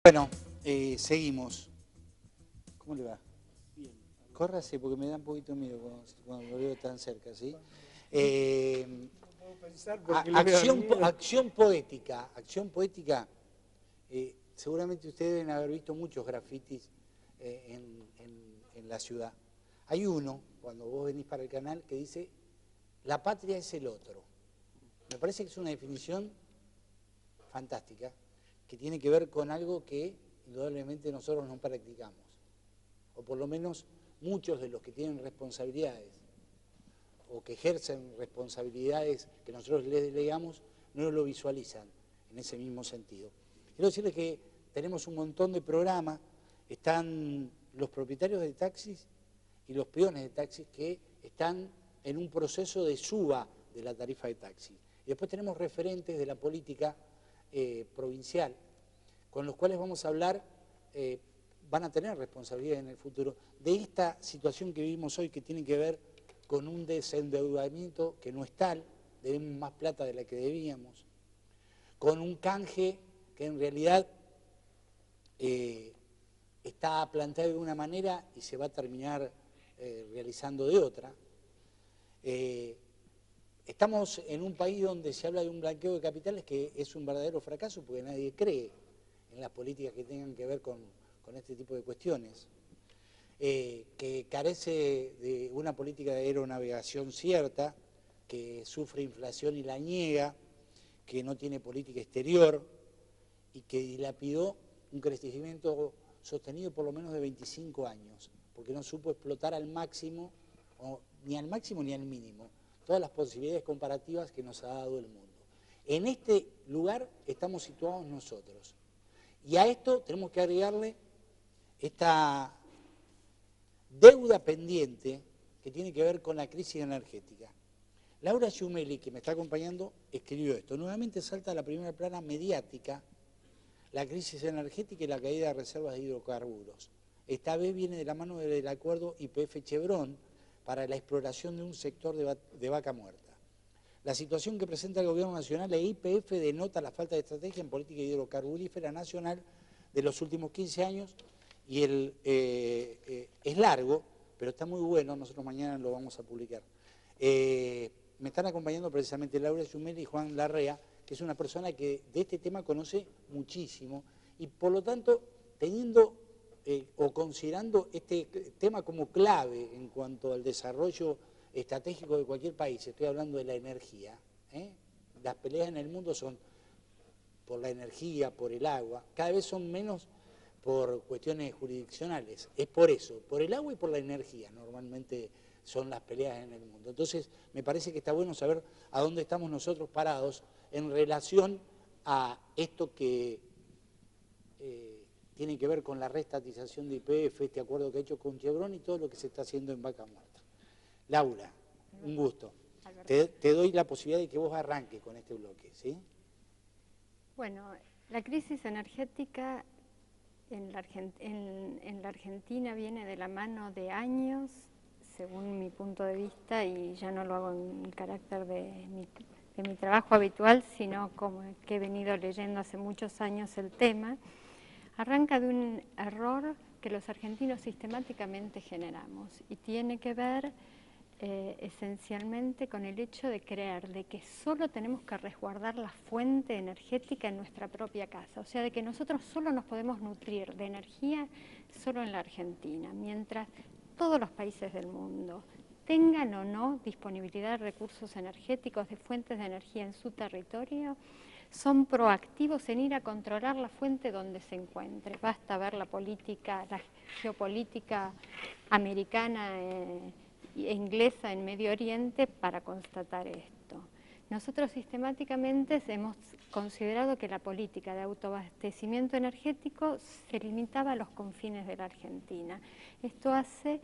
Bueno, seguimos. ¿Cómo le va? Bien. Córrase porque me da un poquito de miedo cuando lo veo tan cerca, ¿sí? No puedo pensar porque le veo miedo. Acción poética. Acción poética. Seguramente ustedes deben haber visto muchos grafitis en la ciudad. Hay uno, cuando vos venís para el canal, que dice: la patria es el otro. Me parece que es una definición fantástica, que tiene que ver con algo que indudablemente nosotros no practicamos, o por lo menos muchos de los que tienen responsabilidades o que ejercen responsabilidades que nosotros les delegamos no lo visualizan en ese mismo sentido. Quiero decirles que tenemos un montón de programas, están los propietarios de taxis y los peones de taxis que están en un proceso de suba de la tarifa de taxi. Y después tenemos referentes de la política provincial, con los cuales vamos a hablar, van a tener responsabilidad en el futuro, de esta situación que vivimos hoy, que tiene que ver con un desendeudamiento que no es tal, debemos más plata de la que debíamos, con un canje que en realidad está planteado de una manera y se va a terminar realizando de otra. Estamos en un país donde se habla de un blanqueo de capitales que es un verdadero fracaso porque nadie cree en las políticas que tengan que ver con este tipo de cuestiones, que carece de una política de aeronavegación cierta, que sufre inflación y la niega, que no tiene política exterior y que dilapidó un crecimiento sostenido por lo menos de 25 años, porque no supo explotar al máximo, ni al máximo ni al mínimo, todas las posibilidades comparativas que nos ha dado el mundo. En este lugar estamos situados nosotros. Y a esto tenemos que agregarle esta deuda pendiente que tiene que ver con la crisis energética. Laura Giumelli, que me está acompañando, escribió esto. Nuevamente salta a la primera plana mediática la crisis energética y la caída de reservas de hidrocarburos. Esta vez viene de la mano del acuerdo YPF-Chevron para la exploración de un sector de vaca muerta. La situación que presenta el Gobierno Nacional e YPF denota la falta de estrategia en política hidrocarburífera nacional de los últimos 15 años y es largo, pero está muy bueno, nosotros mañana lo vamos a publicar. Me están acompañando precisamente Laura Giumelli y Juan Larrea, que es una persona que de este tema conoce muchísimo y por lo tanto teniendo o considerando este tema como clave en cuanto al desarrollo estratégico de cualquier país, estoy hablando de la energía, las peleas en el mundo son por la energía, por el agua, cada vez son menos por cuestiones jurisdiccionales, es por eso, por el agua y por la energía normalmente son las peleas en el mundo. Entonces me parece que está bueno saber a dónde estamos nosotros parados en relación a esto que tiene que ver con la reestatización de YPF, este acuerdo que ha hecho con Chevron y todo lo que se está haciendo en Vaca Muerta. Laura, un gusto. Te doy la posibilidad de que vos arranques con este bloque, ¿sí? Bueno, la crisis energética en la Argentina viene de la mano de años, según mi punto de vista, y ya no lo hago en carácter de mi trabajo habitual, sino como que he venido leyendo hace muchos años el tema. Arranca de un error que los argentinos sistemáticamente generamos y tiene que ver esencialmente con el hecho de creer de que solo tenemos que resguardar la fuente energética en nuestra propia casa, o sea, de que nosotros solo nos podemos nutrir de energía solo en la Argentina, mientras todos los países del mundo tengan o no disponibilidad de recursos energéticos, de fuentes de energía en su territorio, son proactivos en ir a controlar la fuente donde se encuentre. Basta ver la política, la geopolítica americana e inglesa en Medio Oriente para constatar esto. Nosotros sistemáticamente hemos considerado que la política de autoabastecimiento energético se limitaba a los confines de la Argentina. Esto hace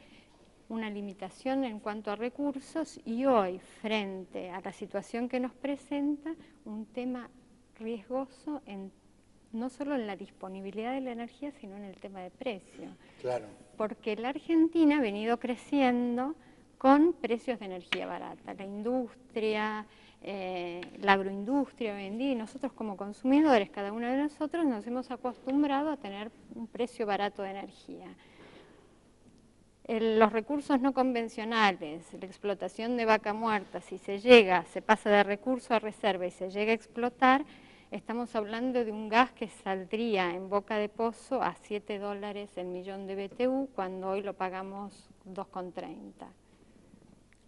una limitación en cuanto a recursos y hoy, frente a la situación que nos presenta, un tema riesgoso no solo en la disponibilidad de la energía, sino en el tema de precio. Claro. Porque la Argentina ha venido creciendo con precios de energía barata. La industria, la agroindustria hoy en día, y nosotros como consumidores, cada uno de nosotros nos hemos acostumbrado a tener un precio barato de energía. Los recursos no convencionales, la explotación de vaca muerta, si se pasa de recurso a reserva y se llega a explotar, estamos hablando de un gas que saldría en boca de pozo a $7 el millón de BTU, cuando hoy lo pagamos 2,30.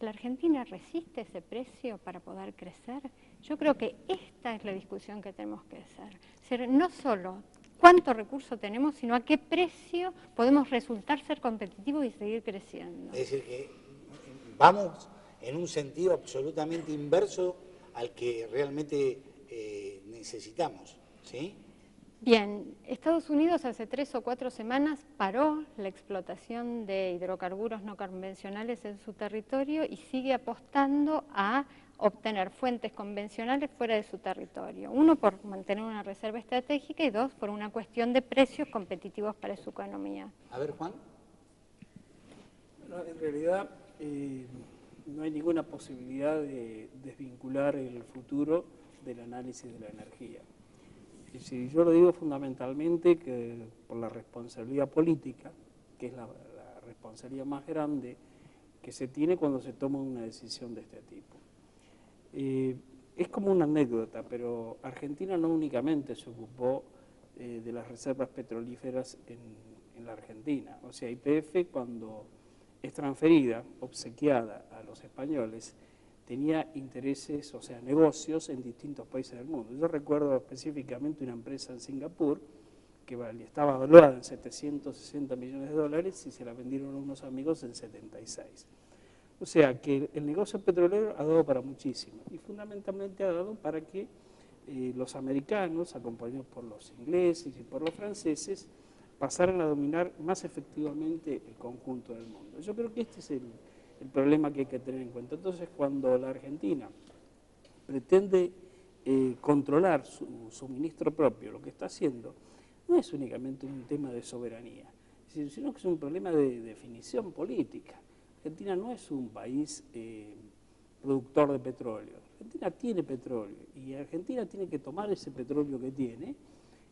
¿La Argentina resiste ese precio para poder crecer? Yo creo que esta es la discusión que tenemos que hacer. Es decir, no solo cuánto recurso tenemos, sino a qué precio podemos resultar ser competitivos y seguir creciendo. Es decir, que vamos en un sentido absolutamente inverso al que realmente necesitamos, ¿sí? Bien, Estados Unidos hace 3 o 4 semanas paró la explotación de hidrocarburos no convencionales en su territorio y sigue apostando a obtener fuentes convencionales fuera de su territorio. Uno, por mantener una reserva estratégica, y dos, por una cuestión de precios competitivos para su economía. A ver, Juan. Bueno, en realidad no hay ninguna posibilidad de desvincular el futuro del análisis de la energía. Es decir, yo lo digo fundamentalmente que por la responsabilidad política, que es la responsabilidad más grande que se tiene cuando se toma una decisión de este tipo. Es como una anécdota, pero Argentina no únicamente se ocupó de las reservas petrolíferas en la Argentina. O sea, YPF, cuando es transferida, obsequiada a los españoles, tenía intereses, o sea, negocios en distintos países del mundo. Yo recuerdo específicamente una empresa en Singapur que estaba valuada en 760 millones de dólares y se la vendieron a unos amigos en 76. O sea, que el negocio petrolero ha dado para muchísimo y fundamentalmente ha dado para que los americanos, acompañados por los ingleses y por los franceses, pasaran a dominar más efectivamente el conjunto del mundo. Yo creo que este es el problema que hay que tener en cuenta. Entonces, cuando la Argentina pretende controlar su suministro propio, lo que está haciendo no es únicamente un tema de soberanía, sino que es un problema de definición política. Argentina no es un país productor de petróleo. Argentina tiene petróleo y Argentina tiene que tomar ese petróleo que tiene,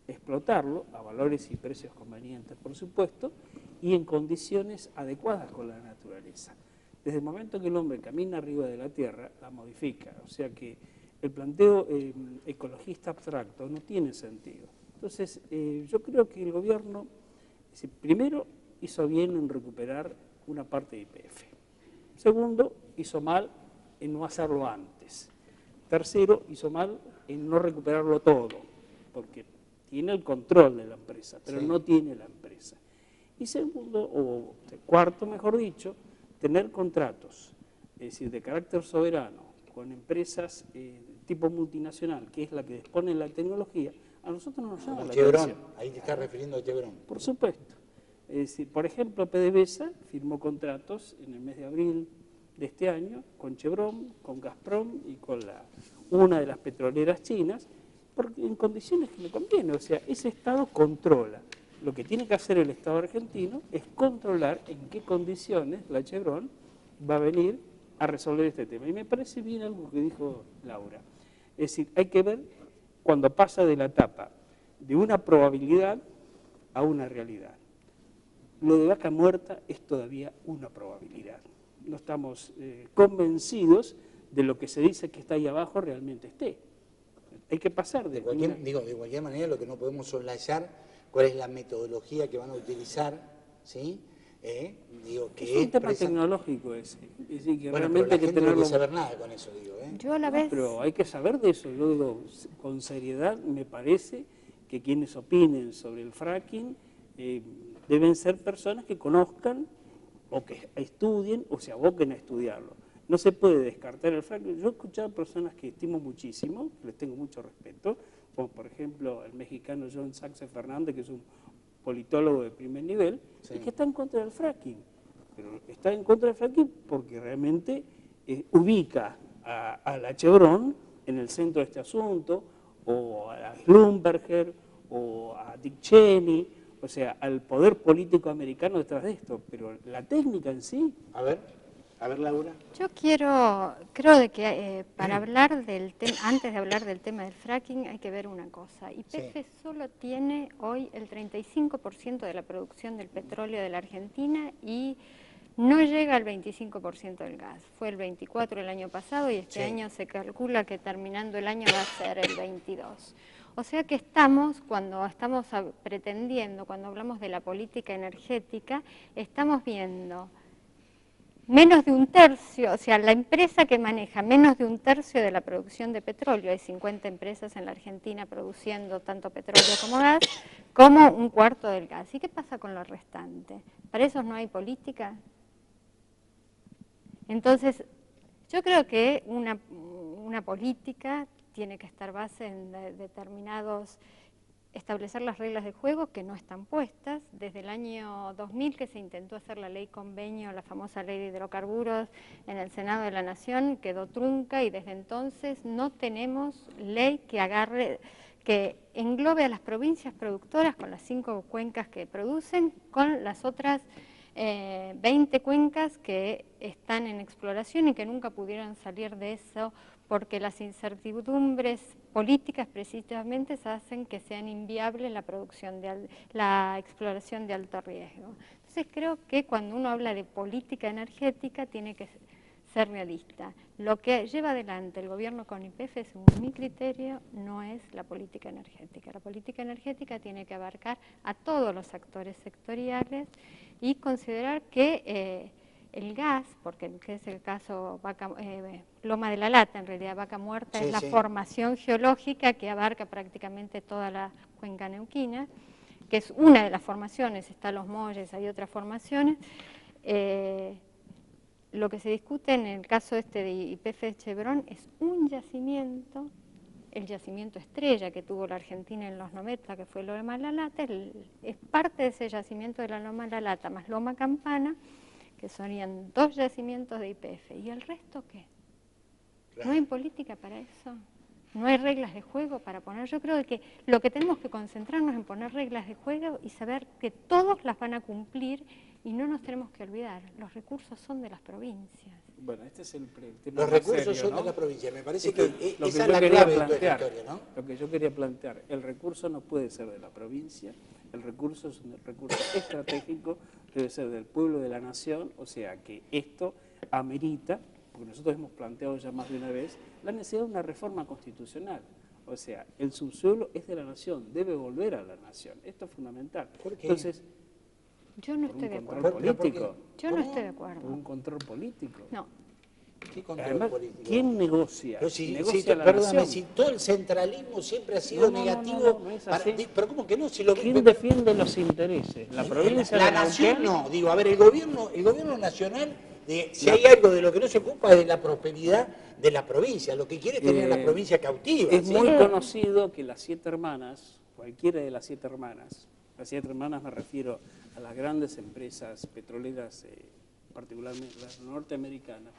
explotarlo a valores y precios convenientes, por supuesto, y en condiciones adecuadas con la naturaleza. Desde el momento que el hombre camina arriba de la tierra, la modifica. O sea que el planteo ecologista abstracto no tiene sentido. Entonces, yo creo que el gobierno, primero, hizo bien en recuperar una parte de YPF. Segundo, hizo mal en no hacerlo antes. Tercero, hizo mal en no recuperarlo todo, porque tiene el control de la empresa, pero no tiene la empresa. Y segundo, o cuarto, mejor dicho, tener contratos, es decir, de carácter soberano, con empresas tipo multinacional, que es la que dispone de la tecnología, a nosotros no nos llama la atención. Ahí te estás refiriendo a Chevron. Por supuesto. Es decir, por ejemplo, PDVSA firmó contratos en el mes de abril de este año con Chevron, con Gazprom y con una de las petroleras chinas, porque en condiciones que le conviene. O sea, ese Estado controla. Lo que tiene que hacer el Estado argentino es controlar en qué condiciones la Chevron va a venir a resolver este tema. Y me parece bien algo que dijo Laura. Es decir, hay que ver cuando pasa de la etapa de una probabilidad a una realidad. Lo de vaca muerta es todavía una probabilidad. No estamos convencidos de lo que se dice que está ahí abajo realmente esté. Hay que pasar de cualquier manera, lo que no podemos soslayar cuál es la metodología que van a utilizar, ¿sí? Es un tema tecnológico ese. Es decir, que realmente hay que tenerlo... no hay que saber nada con eso, digo. Yo a la vez... Pero hay que saber de eso. Yo digo, con seriedad me parece que quienes opinen sobre el fracking deben ser personas que conozcan o que estudien o se aboquen a estudiarlo. No se puede descartar el fracking. Yo he escuchado personas que estimo muchísimo, les tengo mucho respeto, como por ejemplo el mexicano John Saxe Fernández, que es un politólogo de primer nivel, y que está en contra del fracking. Pero está en contra del fracking porque realmente ubica a la Chevron en el centro de este asunto, o a Schlumberger, o a Dick Cheney, o sea, al poder político americano detrás de esto. Pero la técnica en sí... A ver, A ver, Laura. Yo creo de que para hablar del tema, antes de hablar del tema del fracking, hay que ver una cosa. YPF solo tiene hoy el 35% de la producción del petróleo de la Argentina y no llega al 25% del gas. Fue el 24% el año pasado y este año se calcula que terminando el año va a ser el 22%. O sea que cuando estamos pretendiendo, cuando hablamos de la política energética, estamos viendo menos de un tercio, o sea, la empresa que maneja menos de un tercio de la producción de petróleo, hay 50 empresas en la Argentina produciendo tanto petróleo como gas, como un cuarto del gas. ¿Y qué pasa con lo restante? ¿Para eso no hay política? Entonces, yo creo que una política tiene que estar base en establecer las reglas de juego que no están puestas. Desde el año 2000 que se intentó hacer la ley convenio, la famosa ley de hidrocarburos en el Senado de la Nación, quedó trunca y desde entonces no tenemos ley que englobe a las provincias productoras con las 5 cuencas que producen, con las otras 20 cuencas que están en exploración y que nunca pudieron salir de eso porque las incertidumbres políticas precisamente hacen que sean inviables la exploración de alto riesgo. Entonces creo que cuando uno habla de política energética tiene que ser realista. Lo que lleva adelante el gobierno con YPF, según mi criterio, no es la política energética. La política energética tiene que abarcar a todos los actores sectoriales y considerar que el gas, porque es el caso Loma de la Lata, en realidad Vaca Muerta es la formación geológica que abarca prácticamente toda la cuenca neuquina, que es una de las formaciones, está Los Molles, hay otras formaciones. Lo que se discute en el caso de YPF Chevron es un yacimiento, el yacimiento estrella que tuvo la Argentina en los 90, que fue Loma de la Lata, es parte de ese yacimiento de la Loma de la Lata, más Loma Campana, que serían 2 yacimientos de YPF. ¿Y el resto qué? Claro. ¿No hay política para eso? ¿No hay reglas de juego para poner? Yo creo que lo que tenemos que concentrarnos en poner reglas de juego y saber que todos las van a cumplir y no nos tenemos que olvidar, los recursos son de las provincias. Bueno, este es el tema. Los recursos serio, son ¿no? de la provincia, me parece que esa es la clave de toda esta historia, ¿no? Lo que yo quería plantear, el recurso no puede ser de la provincia, el recurso es un recurso estratégico, debe ser del pueblo de la nación, o sea que esto amerita, porque nosotros hemos planteado ya más de una vez, la necesidad de una reforma constitucional. O sea, el subsuelo es de la nación, debe volver a la nación, esto es fundamental. ¿Por qué? Entonces, yo no estoy de acuerdo. Yo no estoy de acuerdo. ¿Por un control político? No. ¿Qué control Además, político? ¿quién negocia? Perdóname, si todo el centralismo siempre ha sido negativo. No es así. Pero ¿cómo que no? ¿Quién defiende los intereses? ¿La provincia la de nación? Neuquén? No, digo, a ver, el gobierno nacional, si hay algo de lo que no se ocupa es de la prosperidad de la provincia, lo que quiere es tener a la provincia cautiva. Es ¿sí? muy conocido que las 7 hermanas, cualquiera de las 7 hermanas me refiero a las grandes empresas petroleras, particularmente las norteamericanas,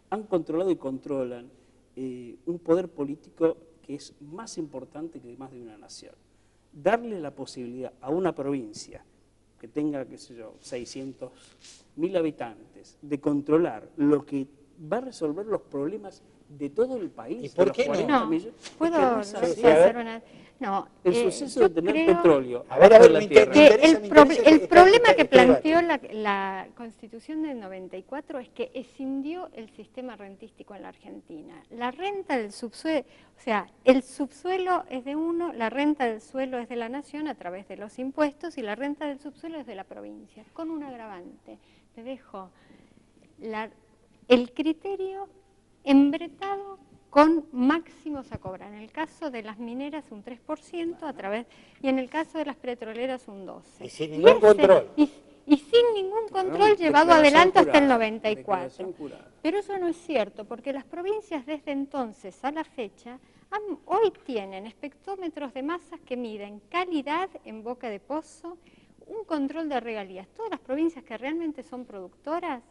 han controlado y controlan un poder político que es más importante que más de una nación. Darle la posibilidad a una provincia que tenga, qué sé yo, 600.000 habitantes, de controlar lo que va a resolver los problemas de todo el país. ¿Y por qué no? ¿Puedo es así. hacer una...? No, el suceso de tener petróleo a ver, abajo de la tierra. El problema que planteó la Constitución del 94 es que escindió el sistema rentístico en la Argentina. La renta del subsuelo, o sea, el subsuelo es de uno, la renta del suelo es de la nación a través de los impuestos y la renta del subsuelo es de la provincia, con un agravante. Te dejo el criterio embretado con máximos a cobrar. En el caso de las mineras un 3% a través, y en el caso de las petroleras un 12%. Y sin ningún control. Y sin ningún control llevado adelante hasta el 94. Pero eso no es cierto, porque las provincias desde entonces a la fecha hoy tienen espectrómetros de masas que miden calidad en boca de pozo, un control de regalías. Todas las provincias que realmente son productoras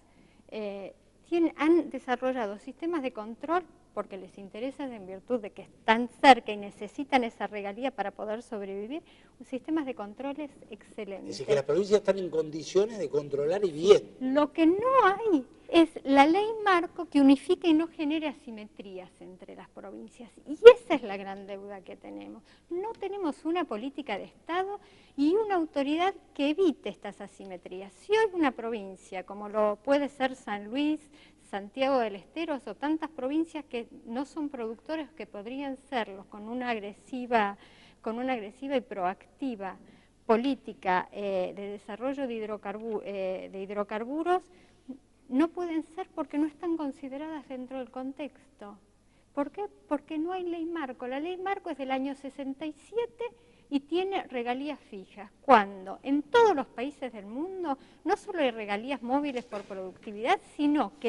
han desarrollado sistemas de control porque les interesa en virtud de que están cerca y necesitan esa regalía para poder sobrevivir, sistemas de controles excelentes. Es decir, que las provincias están en condiciones de controlar y bien. Lo que no hay es la ley marco que unifica y no genere asimetrías entre las provincias. Y esa es la gran deuda que tenemos. No tenemos una política de Estado y una autoridad que evite estas asimetrías. Si hoy una provincia, como lo puede ser San Luis, Santiago del Estero, o tantas provincias que no son productores que podrían serlos con una agresiva y proactiva política de desarrollo de hidrocarburos, no pueden ser porque no están consideradas dentro del contexto. ¿Por qué? Porque no hay ley marco. La ley marco es del año 67 y tiene regalías fijas, cuando en todos los países del mundo no solo hay regalías móviles por productividad, sino que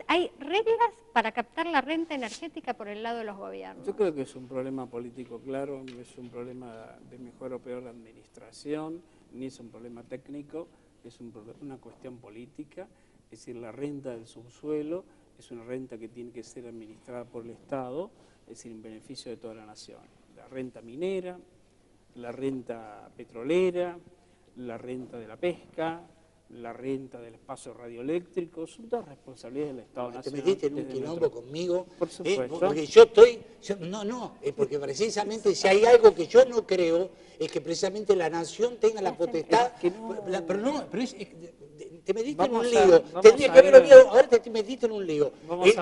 hay reglas para captar la renta energética por el lado de los gobiernos. Yo creo que es un problema político claro, no es un problema de mejor o peor administración, ni es un problema técnico, es una cuestión política. Es decir, la renta del subsuelo es una renta que tiene que ser administrada por el Estado, es decir, en beneficio de toda la nación. La renta minera, la renta petrolera, la renta de la pesca, la renta del espacio radioeléctrico, son todas responsabilidades del Estado nacional. Te metiste en un quilombo conmigo. Por supuesto. Porque porque precisamente si hay algo que yo no creo, es que precisamente la nación tenga la potestad. Te metiste en un lío. Tendría que haber olvidado, ahora te metiste en un lío. El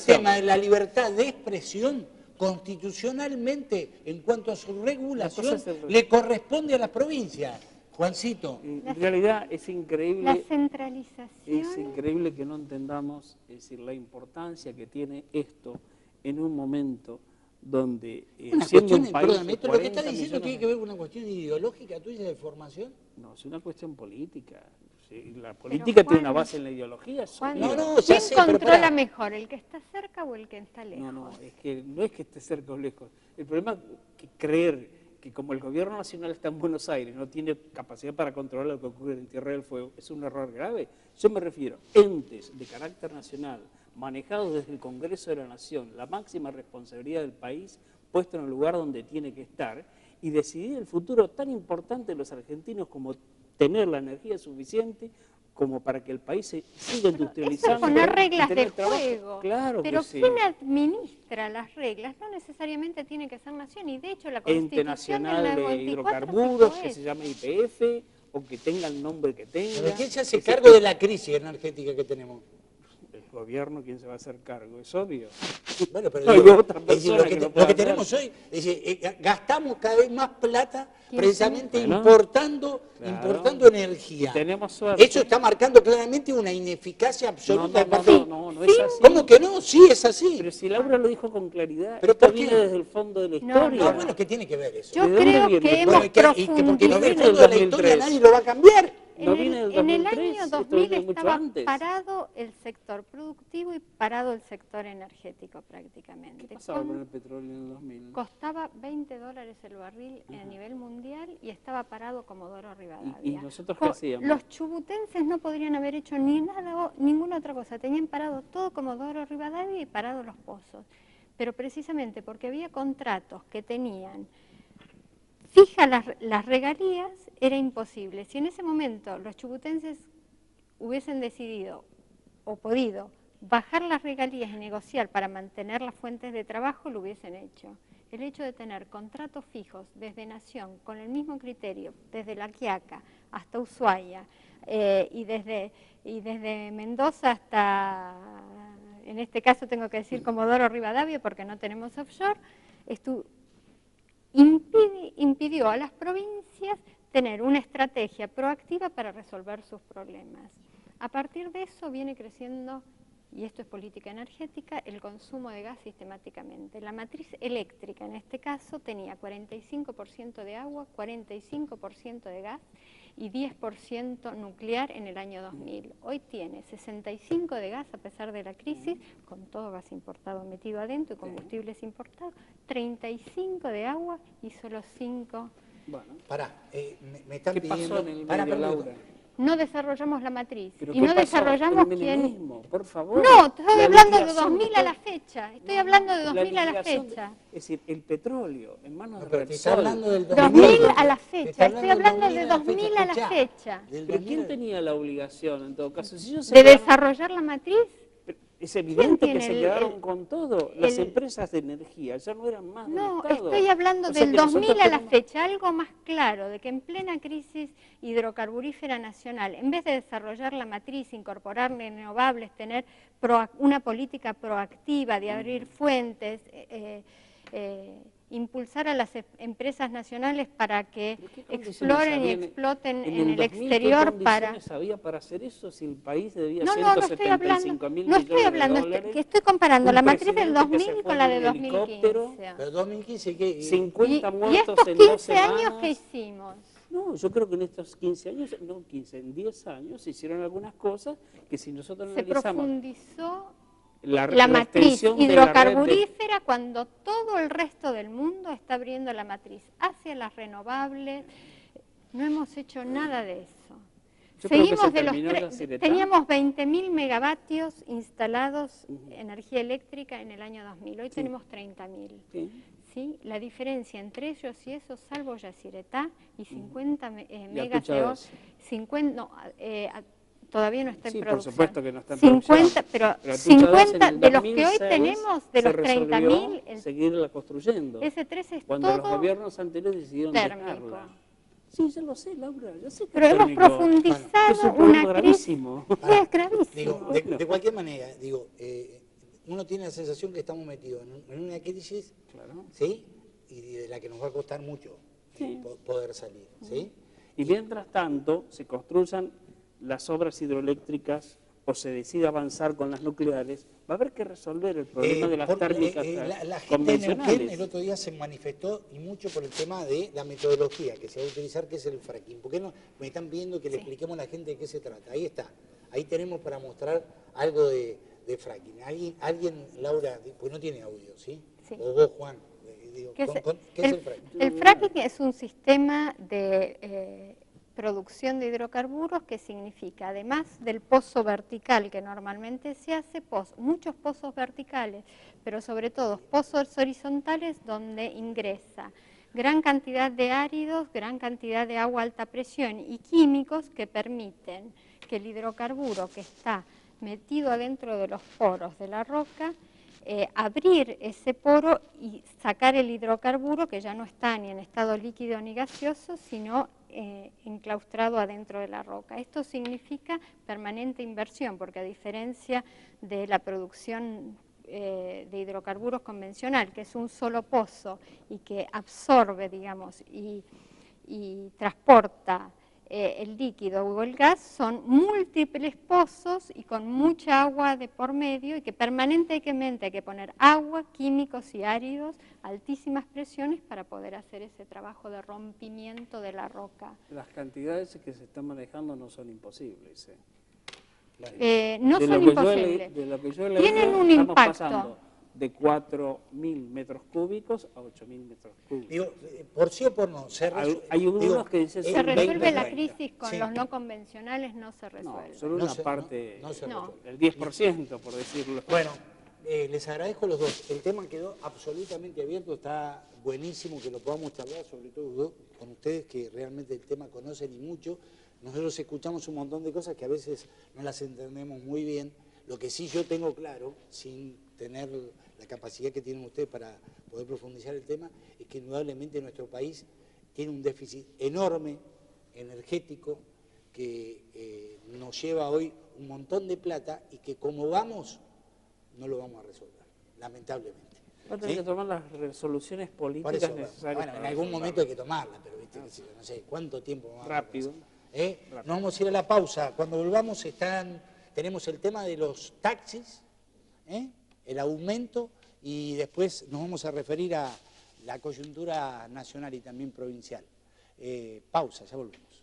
tema de la libertad de expresión constitucionalmente, en cuanto a su regulación, le corresponde a las provincias. Juancito. En realidad es increíble. La centralización. Es increíble que no entendamos, es decir, la importancia que tiene esto en un momento donde siendo un país perdóname, ¿esto lo que está diciendo tiene que ver con una cuestión ideológica tuya de formación? No, es una cuestión política. Sí, la política tiene una base en la ideología. ¿Quién controla mejor, el que está cerca o el que está lejos? No, es que no es que esté cerca o lejos. El problema es que creer que como el gobierno nacional está en Buenos Aires, no tiene capacidad para controlar lo que ocurre en Tierra del Fuego, es un error grave. Yo me refiero a entes de carácter nacional, manejados desde el Congreso de la Nación, la máxima responsabilidad del país, puesto en el lugar donde tiene que estar, y decidir el futuro tan importante de los argentinos como tener la energía suficiente como para que el país se siga industrializando. Eso es poner reglas de juego. Claro, pero sí. quien administra las reglas no necesariamente tiene que ser nación, y de hecho la Constitución Ente Nacional del de 94 Hidrocarburos, que se llama YPF, o que tenga el nombre que tenga. ¿Pero quién se hace cargo de la crisis energética que tenemos? El gobierno, ¿quién se va a hacer cargo? Es obvio. Bueno, pero no hay otra persona lo que tenemos hoy es gastamos cada vez más plata precisamente importando energía. Y tenemos suerte. Eso está marcando claramente una ineficacia absoluta. No es así. ¿Cómo que no? Sí, es así. Pero si Laura lo dijo con claridad, ¿pero esto viene desde el fondo de la historia. No, bueno, ¿qué tiene que ver eso? Yo creo que hemos profundizado. Porque desde el fondo de la historia nadie lo va a cambiar. En el año 2000 estaba parado el sector productivo y parado el sector energético prácticamente. ¿Qué pasaba con el petróleo en el 2000? Costaba $20 el barril a nivel mundial y estaba parado Comodoro Rivadavia. ¿Y nosotros qué hacíamos? Los chubutenses no podrían haber hecho ni nada, ninguna otra cosa. Tenían parado todo Comodoro Rivadavia y parados los pozos. Pero precisamente porque había contratos que tenían fijas las regalías, era imposible. Si en ese momento los chubutenses hubiesen decidido o podido bajar las regalías y negociar para mantener las fuentes de trabajo, lo hubiesen hecho. El hecho de tener contratos fijos desde Nación, con el mismo criterio, desde La Quiaca hasta Ushuaia, y desde Mendoza hasta, en este caso tengo que decir Comodoro Rivadavia porque no tenemos offshore, impidió a las provincias tener una estrategia proactiva para resolver sus problemas. A partir de eso viene creciendo, y esto es política energética, el consumo de gas sistemáticamente. La matriz eléctrica en este caso tenía 45% de agua, 45% de gas y 10% nuclear en el año 2000. Hoy tiene 65% de gas a pesar de la crisis, con todo gas importado metido adentro y combustibles importados, 35% de agua y solo 5%. Bueno, me están ¿qué pidiendo... pasó en el medio, Laura? no desarrollamos la matriz. ¿Pero Y qué no pasó? desarrollamos El quién... menemismo, por favor. No, estoy hablando de liquidación 2000 a la fecha. Estoy hablando de 2000 a la liquidación fecha. es decir, el petróleo en manos de Pero te está Repsol. hablando del 2000 a la Te fecha. está Estoy hablando de 2000 a la Escuchá, fecha. del ¿Pero 2000 quién al- tenía la obligación en todo caso? Si ellos se De quedaron- desarrollar la matriz. es evidente que tiene se el- quedaron con todo. Las el- empresas de energía ya no eran más del No, Estado. estoy hablando O sea del que nosotros 2000 a la tenemos- fecha, algo más claro, de que en plena crisis hidrocarburífera nacional, en vez de desarrollar la matriz, incorporar renovables, tener una política proactiva de abrir fuentes, impulsar a las empresas nacionales para que ¿Pero qué condiciones exploren y había exploten en el 2000, exterior ¿qué para... condiciones había para hacer eso si el país debía No estoy 175 hablando, mil no millones estoy hablando, de dólares? que estoy comparando Un la matriz del presidente que se 2000 fue con la en de un helicóptero, 2015. Pero 2015, ¿qué? 50 ¿Y muertos estos en 2 15 años semanas. qué hicimos? No, yo creo que en estos 15 años, no 15, en 10 años se hicieron algunas cosas que si nosotros Se analizamos profundizó la matriz extensión de la red de- hidrocarburífera cuando todo el resto del mundo está abriendo la matriz hacia las renovables. No hemos hecho nada de eso. Yo creo que se Seguimos de los terminó la Ciretá. teníamos 20.000 megavatios instalados energía eléctrica en el año 2000. Hoy Sí. tenemos 30.000. Sí. ¿Sí? La diferencia entre ellos y eso, salvo Yacyretá y 50 Ya megas escuchado de eso. 50, no, todavía no está en Sí, por producción. supuesto que no está en 50, producción. pero Pero tú 50 sabes, en el de los que hoy 2006 tenemos, de se los 30.000, resolvió el seguirla construyendo. S3 es Cuando los todo gobiernos anteriores decidieron térmico. dejarla. Sí, yo lo sé, Laura, yo sé que Pero es hemos térmico. profundizado Es un problema una crisis. gravísimo. Sí, es gravísimo. Digo, de cualquier manera, digo, uno tiene la sensación que estamos metidos en una crisis, Claro. ¿sí? Y de la que nos va a costar mucho Sí. poder salir, ¿sí? Y mientras tanto, se construyan las obras hidroeléctricas o se decide avanzar con las nucleares, va a haber que resolver el problema de las Porque, térmicas la gente de Neuquén convencionales. el otro día se manifestó y mucho por el tema de la metodología que se va a utilizar, que es el fracking. ¿Por qué no me están pidiendo que le expliquemos a la gente de qué se trata? Ahí está, ahí tenemos para mostrar algo de fracking. Alguien, Laura, pues no tiene audio, ¿sí? Sí. O vos, Juan, digo, ¿Qué es, ¿qué es el fracking? El fracking es un sistema de producción de hidrocarburos que significa, además del pozo vertical que normalmente se hace, muchos pozos verticales, pero sobre todo pozos horizontales donde ingresa gran cantidad de áridos, gran cantidad de agua a alta presión y químicos que permiten que el hidrocarburo que está metido adentro de los poros de la roca, abrir ese poro y sacar el hidrocarburo que ya no está ni en estado líquido ni gaseoso, sino enclaustrado adentro de la roca. Esto significa permanente inversión, porque a diferencia de la producción de hidrocarburos convencional, que es un solo pozo y que absorbe, digamos, y transporta el líquido o el gas, son múltiples pozos y con mucha agua de por medio y que permanentemente hay que poner agua, químicos y áridos a altísimas presiones para poder hacer ese trabajo de rompimiento de la roca. Las cantidades que se están manejando no son imposibles. No son imposibles. De lo que yo he leído, Tienen un estamos impacto. pasando de 4.000 metros cúbicos a 8.000 metros cúbicos. Digo, por sí o por no, Hay unos que dicen Se son resuelve la 20-30. crisis con Sí. los no convencionales, no se No, resuelve. solo No una se- parte, no se No. resuelve. el 10%, por decirlo. Bueno, les agradezco a los dos. El tema quedó absolutamente abierto, está buenísimo que lo podamos charlar, sobre todo con ustedes que realmente el tema conocen y mucho. Nosotros escuchamos un montón de cosas que a veces no las entendemos muy bien. Lo que sí yo tengo claro, sin tener la capacidad que tienen ustedes para poder profundizar el tema, es que indudablemente nuestro país tiene un déficit enorme energético que nos lleva hoy un montón de plata y que como vamos, no lo vamos a resolver, lamentablemente. Va a tener que tomar las resoluciones Por políticas eso, necesarias. bueno, en para algún resolverlo. momento hay que tomarla, pero viste, qué sé yo, no sé, ¿cuánto tiempo vamos a Rápido. pasar? Nos vamos a ir a la pausa. Cuando volvamos tenemos el tema de los taxis, el aumento, y después nos vamos a referir a la coyuntura nacional y también provincial. Pausa, ya volvemos.